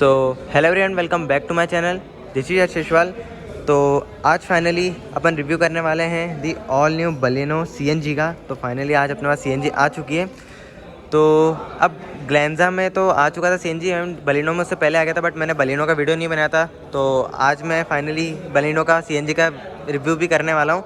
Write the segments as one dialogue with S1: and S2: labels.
S1: So hello everyone, welcome back to my channel. This is Yashwal. तो आज finally अपन review करने वाले हैं the all new Baleno CNG का। तो फाइनली आज अपने पास सीएनजी आ चुकी है। तो अब ग्लैंजा में तो आ चुका था सीएनजी, बलिनो में उससे पहले आ गया था, बट मैंने बलिनो का वीडियो नहीं बनाया था। तो आज मैं फाइनली बलिनो का सीएनजी का रिव्यू भी करने वाला हूँ।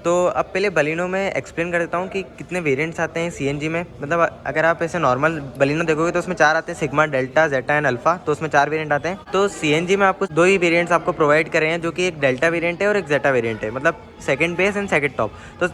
S1: तो अब पहले बलिनो में एक्सप्लेन कर देता हूँ कि कितने वेरिएंट्स आते हैं सीएनजी में। मतलब अगर आप ऐसे नॉर्मल बलिनो देखोगे तो उसमें 4 आते हैं, sigma, delta, zeta and alpha. तो उसमें 4 वेरिएंट आते हैं। तो सीएनजी में आपको 2 ही वेरिएंट्स आपको प्रोवाइड करे हैं, जो कि एक डेल्टा वेरिएंट है और एक जेटा वेरिएंट है, मतलब second base and second top. तो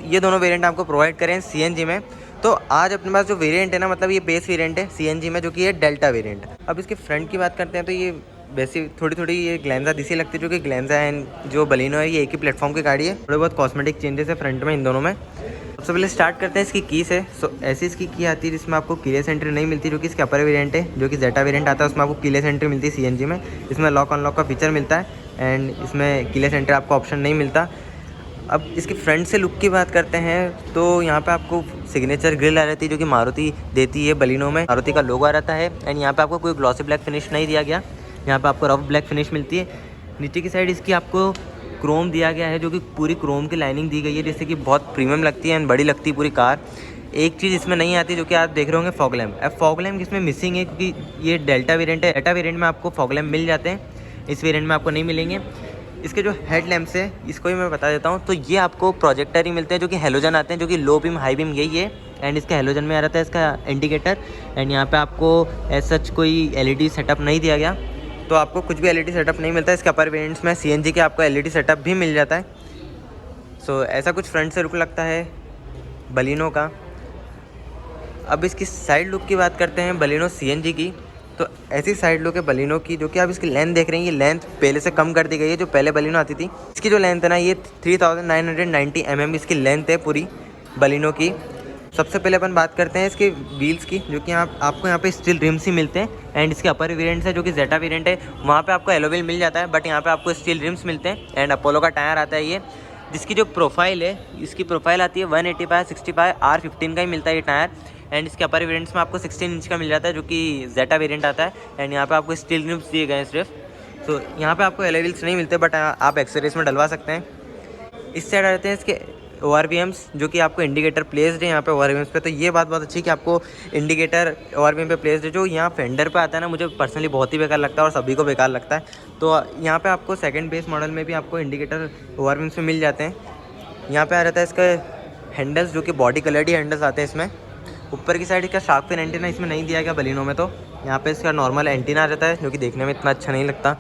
S1: ये दोनों वेरिएंट आपको प्रोवाइड करें हैं सीएनजी में। तो आज अपने पास जो वेरिएंट है ना, मतलब ये बेस वेरिएंट है सीएनजी में, जो कि ये डेल्टा वेरिएंट। अब इसके फ्रंट की बात करते हैं तो ये वैसे थोड़ी ये ग्लैंजा जैसी लगती है, जो कि ग्लैंजा एंड जो बलिनो है ये एक ही प्लेटफॉर्म की गाड़ी है। थोड़े बहुत कॉस्मेटिक चेंजेस है फ्रंट में इन दोनों में। सबसे पहले स्टार्ट करते हैं इसकी की से। सो ऐसी इसकी की आती है जिसमें आपको कीलेस एंट्री नहीं मिलती, जो कि इसके अपर वेरिएंट है। जो कि जेटा वेरिएंट आता है उसमें आपको कीलेस एंट्री मिलती है सीएनजी में। इसमें लॉक अनलॉक का फीचर मिलता है एंड इसमें कीलेस एंट्री आपको ऑप्शन नहीं मिलता। अब इसकी फ्रंट से लुक की बात करते हैं तो यहाँ पे आपको सिग्नेचर ग्रिल आ रहती है, जो कि मारुति देती है बलिनो में। मारुति का लोगो आ रहता है एंड यहाँ पे आपको कोई ग्लॉसी ब्लैक फिनिश नहीं दिया गया। यहाँ पे आपको रफ ब्लैक फिनिश मिलती है। नीचे की साइड इसकी आपको क्रोम दिया गया है, जो कि पूरी क्रोम की लाइनिंग दी गई है, जिससे कि बहुत प्रीमियम लगती है एंड बड़ी लगती है पूरी कार। एक चीज़ इसमें नहीं आती, जो कि आप देख रहे होंगे, फॉग लैम्प। अब फॉग लैम्प इसमें मिसिंग है, क्योंकि ये डेल्टा वेरिएंट है। डेल्टा वेरिएंट में आपको फॉग लैम्प मिल जाते हैं, इस वेरिएंट में आपको नहीं मिलेंगे। इसके जो हेड लैम्प्स है इसको भी मैं बता देता हूँ। तो ये आपको प्रोजेक्टर ही मिलते हैं, जो कि हेलोजन आते हैं, जो कि लो बीम हाई बीम यही है। एंड इसका हेलोजन में आ रहा था इसका इंडिकेटर। एंड यहाँ पे आपको एज सच कोई एलईडी सेटअप नहीं दिया गया, तो आपको कुछ भी एलईडी सेटअप नहीं मिलता है। इसके अपर वेरिएंट्स में सीएनजी के आपको एलईडी सेटअप भी मिल जाता है। सो ऐसा कुछ फ्रंट से लुक लगता है बलिनो का। अब इसकी साइड लुक की बात करते हैं बलिनो सीएनजी की। तो ऐसी साइड लुक है बलिनो की, जो कि आप इसकी लेंथ देख रहे हैं, ये लेंथ पहले से कम कर दी गई है। जो पहले बलिनो आती थी इसकी जो लेंथ है ना, ये 3990 mm इसकी लेंथ है पूरी बलिनो की। सबसे पहले अपन बात करते हैं इसके व्हील्स की, जो कि आपको यहाँ पे स्टील रिम्स ही मिलते हैं। एंड इसके अपर वेरिएंट है, जो कि जेटा वेरिएंट है, वहाँ पे आपको एलो व्हील मिल जाता है, बट यहाँ पे आपको स्टील रिम्स मिलते हैं। एंड अपोलो का टायर आता है ये, जिसकी जो प्रोफाइल है, इसकी प्रोफाइल आती है 180/65 R15 का ही मिलता है ये टायर। एंड इसके अपर वेरिएंट्स में आपको 16 इंच का मिल जाता है, जो कि जेटा वेरिएंट आता है। एंड यहाँ पे आपको स्टील रिम्स दिए गए हैं सिर्फ। तो यहाँ पे आपको एलो व्हील्स नहीं मिलते, बट आप एक्सेसरीज में डलवा सकते हैं। इस साइड आ जाते हैं इसके ORVMs, जो कि आपको इंडिकेटर प्लेस्ड है यहाँ पे ORVMs पे। तो ये बात बहुत अच्छी है कि आपको इंडिकेटर ORVM पे प्लेस्ड है। जो यहाँ फेंडर पे आता है ना, मुझे पर्सनली बहुत ही बेकार लगता है और सभी को बेकार लगता है। तो यहाँ पे आपको सेकंड बेस मॉडल में भी आपको इंडिकेटर ORVMs पे मिल जाते हैं। यहाँ पे आ जाता है इसका हैंडल्स, जो कि बॉडी कलर्ड ही हैंडल्स आते हैं इसमें। ऊपर की साइड इसका शार्क फिन एंटीना इसमें नहीं दिया गया बलिनो में। तो यहाँ पे इसका नॉर्मल एंटीना आ जाता है, जो कि देखने में इतना अच्छा नहीं लगता।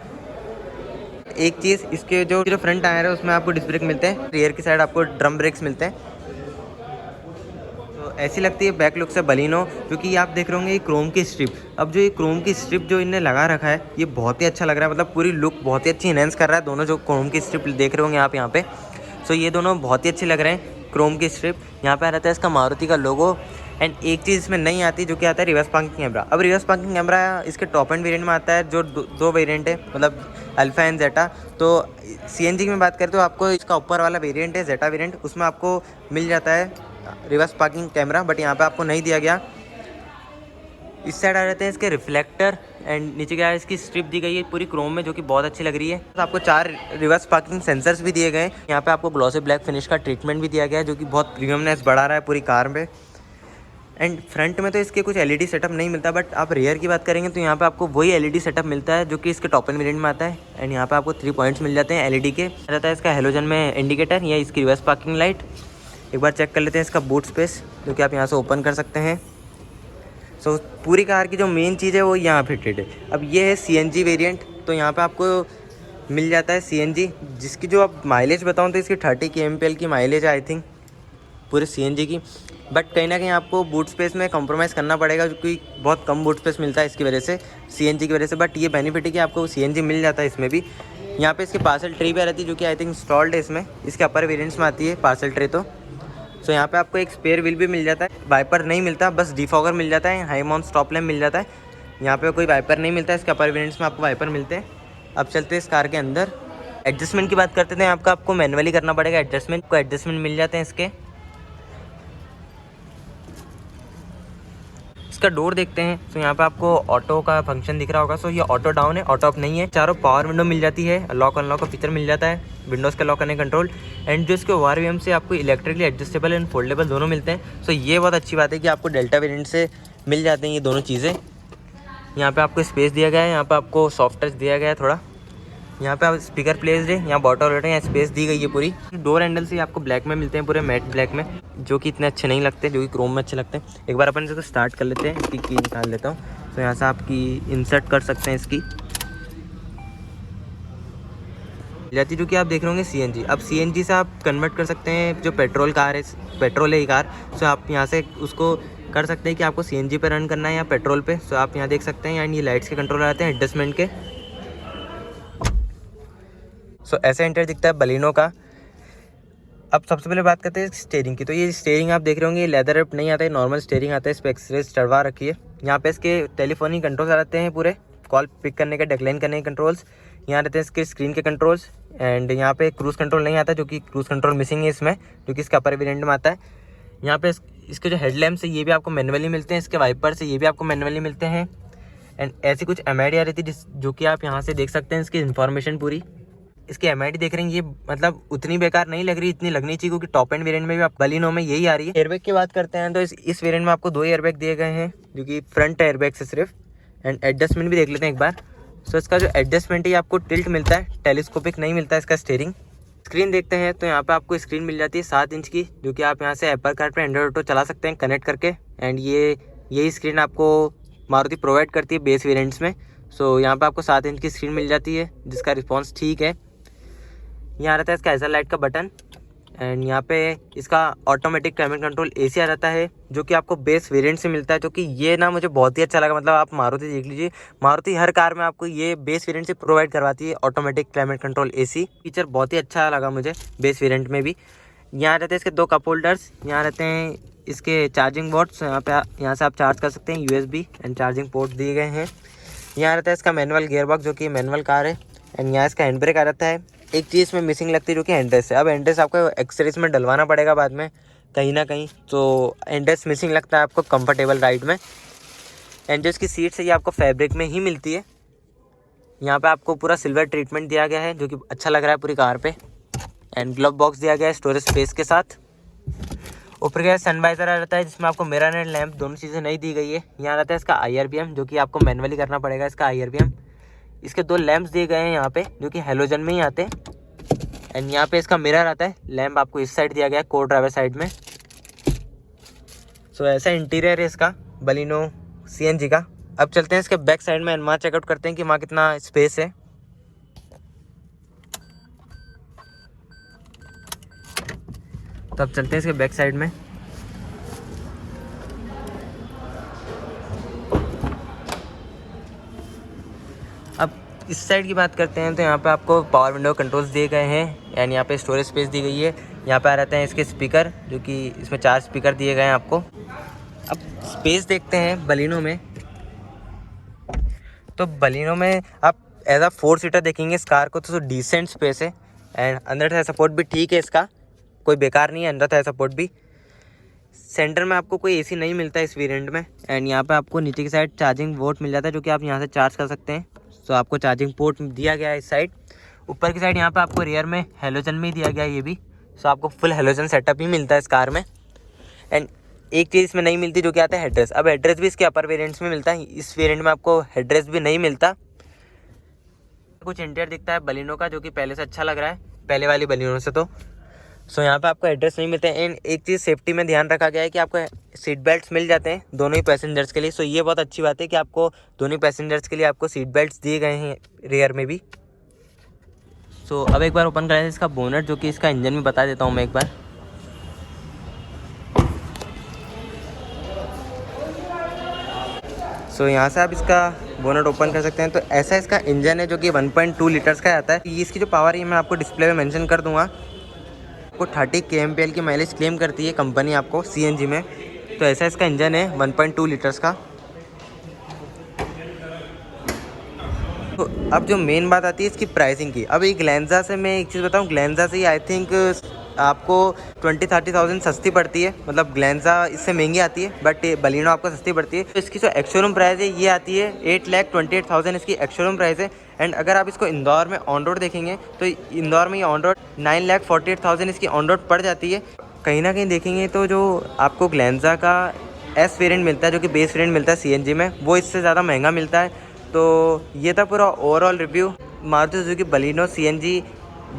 S1: एक चीज़, इसके जो फ्रंट टायर है उसमें आपको डिस्क ब्रेक मिलते हैं, रियर की साइड आपको ड्रम ब्रेक्स मिलते हैं। तो ऐसी लगती है बैक लुक से बलिनो, जो कि आप देख रहे होंगे ये क्रोम की स्ट्रिप। अब जो ये क्रोम की स्ट्रिप जो इन्हें लगा रखा है, ये बहुत ही अच्छा लग रहा है। मतलब पूरी लुक बहुत ही अच्छी इनहेंस कर रहा है। दोनों जो क्रोम की स्ट्रिप देख रहे होंगे आप यहाँ पे, सो ये दोनों बहुत ही अच्छे लग रहे हैं। क्रोम की स्ट्रिप यहाँ पे आ रहता है इसका मारुति का लोगो। एंड एक चीज़ इसमें नहीं आती, जो कि आता है रिवर्स पार्किंग कैमरा। अब रिवर्स पार्किंग कैमरा इसके टॉप एंड वेरिएंट में आता है, जो दो वेरिएंट है, मतलब अल्फा एंड जेटा। तो सीएनजी की में बात करें तो आपको इसका ऊपर वाला वेरिएंट है जेटा वेरिएंट, उसमें आपको मिल जाता है रिवर्स पार्किंग कैमरा, बट यहाँ पे आपको नहीं दिया गया। इस साइड आ जाते हैं इसके रिफ्लेक्टर। एंड नीचे क्या है, इसकी स्ट्रिप दी गई है पूरी क्रोम में, जो कि बहुत अच्छी लग रही है। तो आपको 4 रिवर्स पार्किंग सेंसर्स भी दिए गए। यहाँ पे आपको ग्लॉसी ब्लैक फिनिश का ट्रीटमेंट भी दिया गया है, जो कि बहुत प्रीमियमनेस बढ़ा रहा है पूरी कार में। एंड फ्रंट में तो इसके कुछ एलईडी सेटअप नहीं मिलता, बट आप रियर की बात करेंगे तो यहाँ पे आपको वही एलईडी सेटअप मिलता है, जो कि इसके टॉप एंड वेरिएंट में आता है। एंड यहाँ पे आपको 3 पॉइंट्स मिल जाते हैं एलईडी के। रहता है इसका हेलोजन में इंडिकेटर, या इसकी रिवर्स पार्किंग लाइट। एक बार चेक कर लेते हैं इसका बूट स्पेस, जो कि आप यहाँ से ओपन कर सकते हैं। सो पूरी कार की जो मेन चीज़ है वो यहाँ फिटेड है। अब ये है सीएनजी वेरिएंट। तो यहाँ पे आपको मिल जाता है सीएनजी, जिसकी जो आप माइलेज बताऊँ तो इसकी 30 kmpl की माइलेज है आई थिंक पूरे सीएनजी की। बट कहीं ना कहीं आपको बूट स्पेस में कॉम्प्रोमाइज़ करना पड़ेगा, क्योंकि बहुत कम बूट स्पेस मिलता है इसकी वजह से, सीएनजी की वजह से। बट ये बेनिफिट है कि आपको सीएनजी मिल जाता है इसमें भी। यहाँ पे इसकी पार्सल ट्रे भी रहती है, जो कि आई थिंक इंस्टॉल्ड है इसमें। इसके अपर वेरिएंट्स में आती है पार्सल ट्रे। तो सो यहाँ पे आपको एक स्पेयर व्हील भी मिल जाता है। वाइपर नहीं मिलता, बस डिफॉगर मिल जाता है, हाई माउंट स्टॉप लैम्प मिल जाता है। यहाँ पे कोई वाइपर नहीं मिलता, इसके अपर वेरिएंट्स में आपको वाइपर मिलते हैं। अब चलते हैं इस कार के अंदर। एडजस्टमेंट की बात करते थे, आपको मैनुअली करना पड़ेगा एडजस्टमेंट। को एडजस्टमेंट मिल जाते हैं इसके। इसका डोर देखते हैं। तो यहाँ पे आपको ऑटो का फंक्शन दिख रहा होगा। सो ये ऑटो डाउन है, ऑटो अप नहीं है। चारों पावर विंडो मिल जाती है, लॉक अनलॉक का फीचर मिल जाता है, विंडोज़ का लॉक करने कंट्रोल। एंड जो इसके ORVM से आपको इलेक्ट्रिकली एडजस्टेबल एंड फोल्डेबल दोनों मिलते हैं। सो ये बहुत अच्छी बात है कि आपको डेल्टा वेरिएंट से मिल जाते हैं ये दोनों चीज़ें। यहाँ पे आपको स्पेस दिया गया है, यहाँ पे आपको सॉफ्ट टच दिया गया है थोड़ा। यहाँ पे आप स्पीकर प्लेस्ड है, यहाँ बॉटल रेट है, यहाँ स्पेस दी गई है पूरी। डोर हैंडल से आपको ब्लैक में मिलते हैं, पूरे मैट ब्लैक में, जो कि इतने अच्छे नहीं लगते, जो कि क्रोम में अच्छे लगते हैं। एक बार अपन इसको स्टार्ट कर लेते हैं, इसकी की निकाल लेता हूँ। तो यहाँ से आप की इंसर्ट कर सकते हैं इसकी जाती, जो कि आप देख रहे होंगे CNG। अब CNG से आप कन्वर्ट कर सकते हैं, जो पेट्रोल कार है, पेट्रोल है ये कार। सो आप यहाँ से उसको कर सकते हैं कि आपको CNG पे रन करना है या पेट्रोल पे। सो आप यहाँ देख सकते हैं, एंड ये लाइट्स के कंट्रोल आते हैं एडजस्टमेंट के। सो ऐसा इंटीरियर दिखता है बलिनो का। अब सबसे पहले बात करते हैं स्टीयरिंग की। तो ये स्टीयरिंग आप देख रहे होंगे, ये लेदर रैप नहीं आता है, नॉर्मल स्टीयरिंग आता है। इस पर एक्सरेज चढ़वा रखी है। यहाँ पे इसके टेलीफोनिक कंट्रोल्स आते हैं पूरे, कॉल पिक करने के, डिक्लाइन करने के कंट्रोल्स। यहाँ रहते हैं इसके स्क्रीन के कंट्रोल्स। एंड यहाँ पे क्रूज़ कंट्रोल नहीं आता, जो कि क्रूज़ कंट्रोल मिसिंग है इसमें, जो कि इसके अपर वेरिएंट में आता है। यहाँ पे इसके जो हेडलैम्प्स है ये भी आपको मैनुअली मिलते हैं, इसके वाइपर्स ये भी आपको मैनुअली मिलते हैं। एंड ऐसी कुछ MID आ रही थी जो कि आप यहाँ से देख सकते हैं इसकी इन्फॉर्मेशन पूरी। इसकी MID देख रहे हैं, ये मतलब उतनी बेकार नहीं लग रही, इतनी लगनी चाहिए, क्योंकि टॉप एंड वेरिएंट में भी आप बलिनो में यही आ रही है। एयरबैग की बात करते हैं तो इस वेरिएंट में आपको 2 एयरबैग दिए गए हैं, जो कि फ्रंट एयरबैग से सिर्फ। एंड एडजस्टमेंट भी देख लेते हैं एक बार। सो इसका जो एडजस्टमेंट है आपको टिल्ट मिलता है, टेलीस्कोपिक नहीं मिलता है इसका स्टीयरिंग। स्क्रीन देखते हैं तो यहाँ पे आपको स्क्रीन मिल जाती है 7 इंच की, जो कि आप यहाँ से एप्पल कार पे एंड्रॉइड ऑटो चला सकते हैं कनेक्ट करके। एंड यही स्क्रीन आपको मारुति प्रोवाइड करती है बेस वेरिएंट्स में। सो यहाँ पे आपको 7 इंच की स्क्रीन मिल जाती है, जिसका रिस्पॉन्स ठीक है। यहाँ रहता है इसका हैज़ल लाइट का बटन। एंड यहाँ पे इसका ऑटोमेटिक क्लाइमेट कंट्रोल AC आ जाता है, जो कि आपको बेस वेरिएंट से मिलता है, जो कि ये ना मुझे बहुत ही अच्छा लगा। मतलब आप मारुति देख लीजिए, मारुति हर कार में आपको ये बेस वेरिएंट से प्रोवाइड करवाती है automatic climate control AC feature. बहुत ही अच्छा लगा मुझे बेस वेरिएंट में भी। यहाँ रहते हैं इसके 2 कप होल्डर्स। यहाँ रहते हैं इसके चार्जिंग बोर्ड्स, यहाँ से आप चार्ज कर सकते हैं, USB एंड चार्जिंग पोर्ट दिए गए हैं। यहाँ रहता है इसका मैनुअल गियरबॉक्स, जो कि मैनुअल कार है। एंड यहाँ इसका हैंड ब्रेक आ जाता है। एक चीज़ इसमें मिसिंग लगती है, जो कि हैंडरेस्ट है। अब हैंडरेस्ट आपको एक्सेसरीज में डलवाना पड़ेगा बाद में कहीं ना कहीं, तो हैंडरेस्ट मिसिंग लगता है आपको कंफर्टेबल राइड में। एंड जो इसकी सीट्स है ये आपको फैब्रिक में ही मिलती है। यहाँ पे आपको पूरा सिल्वर ट्रीटमेंट दिया गया है, जो कि अच्छा लग रहा है पूरी कार पे। एंड ग्लव बॉक्स दिया गया है स्टोरेज स्पेस के साथ। ऊपर का सनवाइजर आ जाता है, जिसमें आपको मिरर एंड लैंप दोनों चीज़ें नहीं दी गई है। यहाँ रहता है इसका IRPM, जो कि आपको मैनुअली करना पड़ेगा इसका IRPM। इसके 2 लैंप्स दिए गए हैं यहाँ पे, जो कि हेलोजन में ही आते हैं। एंड यहाँ पे इसका मिरर आता है, लैंप आपको इस साइड दिया गया है, को ड्राइवर साइड में। सो ऐसा इंटीरियर है इसका बलिनो CNG का। अब चलते हैं इसके बैक साइड में, वहाँ चेकआउट करते हैं कि वहाँ कितना स्पेस है। तो अब चलते हैं इसके बैक साइड में। अब इस साइड की बात करते हैं तो यहाँ पे आपको पावर विंडो कंट्रोल्स दिए गए हैं। एंड यहाँ पे स्टोरेज स्पेस दी गई है। यहाँ पे आ रहते हैं इसके स्पीकर, जो कि इसमें 4 स्पीकर दिए गए हैं आपको। अब स्पेस देखते हैं बलिनो में। तो बलिनो में आप एज अ 4 सीटर देखेंगे इस कार को, तो डिसेंट स्पेस है। एंड अंदर टायर सपोर्ट भी ठीक है इसका, कोई बेकार नहीं है अंदर टायर सपोर्ट भी। सेंटर में आपको कोई AC नहीं मिलता है इस वेरिएंट में। एंड यहाँ पे आपको नीचे की साइड चार्जिंग पोर्ट मिल जाता है, जो कि आप यहाँ से चार्ज कर सकते हैं। सो आपको चार्जिंग पोर्ट दिया गया है इस साइड। ऊपर की साइड यहाँ पे आपको रियर में हेलोजन में ही दिया गया है ये भी। सो आपको फुल हेलोजन सेटअप ही मिलता है इस कार में। एंड एक चीज़ इसमें नहीं मिलती, जो कि आता है हेडरेस्ट। अब हेडरेस्ट भी इसके अपर वेरिएंट्स में मिलता है, इस वेरिएंट में आपको हेडरेस्ट भी नहीं मिलता। कुछ इंटीरियर दिखता है बलिनो का, जो कि पहले से अच्छा लग रहा है, पहले वाली बलिनो से। तो सो यहाँ पे आपको एड्रेस नहीं मिलते हैं। एंड एक चीज़ सेफ्टी में ध्यान रखा गया है कि आपको सीट बेल्ट्स मिल जाते हैं दोनों ही पैसेंजर्स के लिए। सो ये बहुत अच्छी बात है कि आपको दोनों ही पैसेंजर्स के लिए आपको सीट बेल्ट्स दिए गए हैं रियर में भी। सो अब एक बार ओपन करें इसका बोनट, जो कि इसका इंजन भी बता देता हूँ मैं एक बार। सो यहाँ से आप इसका बोनट ओपन कर सकते हैं। तो ऐसा इसका इंजन है, जो कि 1.2 लीटर्स का आता है। ये इसकी जो पावर है मैं आपको डिस्प्ले में मेंशन कर दूँगा। आपको 30 kmpl की माइलेज क्लेम करती है कंपनी आपको CNG में। तो ऐसा इसका इंजन है 1.2 लीटर्स का। तो अब जो मेन बात आती है इसकी प्राइसिंग की। अब ये ग्लैंजा से मैं एक चीज़ बताऊँ, ग्लैंजा से आई थिंक आपको 20-30,000 सस्ती पड़ती है, मतलब ग्लेंजा इससे महंगी आती है बट बलिनो आपको सस्ती पड़ती है। तो इसकी जो एक्स-शोरूम प्राइस है ये आती है 8,28,000 इसकी एक्स-शोरूम प्राइस है। एंड अगर आप इसको इंदौर में ऑन रोड देखेंगे तो इंदौर में ये ऑन रोड 9,48,000 इसकी ऑन रोड पड़ जाती है। कहीं ना कहीं देखेंगे तो जो आपको ग्लेंजा का एस वेरिएंट मिलता है, जो कि बेस वेरिएंट मिलता है सीएनजी में, वो इससे ज़्यादा महंगा मिलता है। तो ये था पूरा overall review Maruti Suzuki Baleno CNG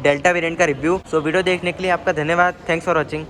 S1: delta variant का रिव्यू। सो वीडियो देखने के लिए आपका धन्यवाद। Thanks for watching.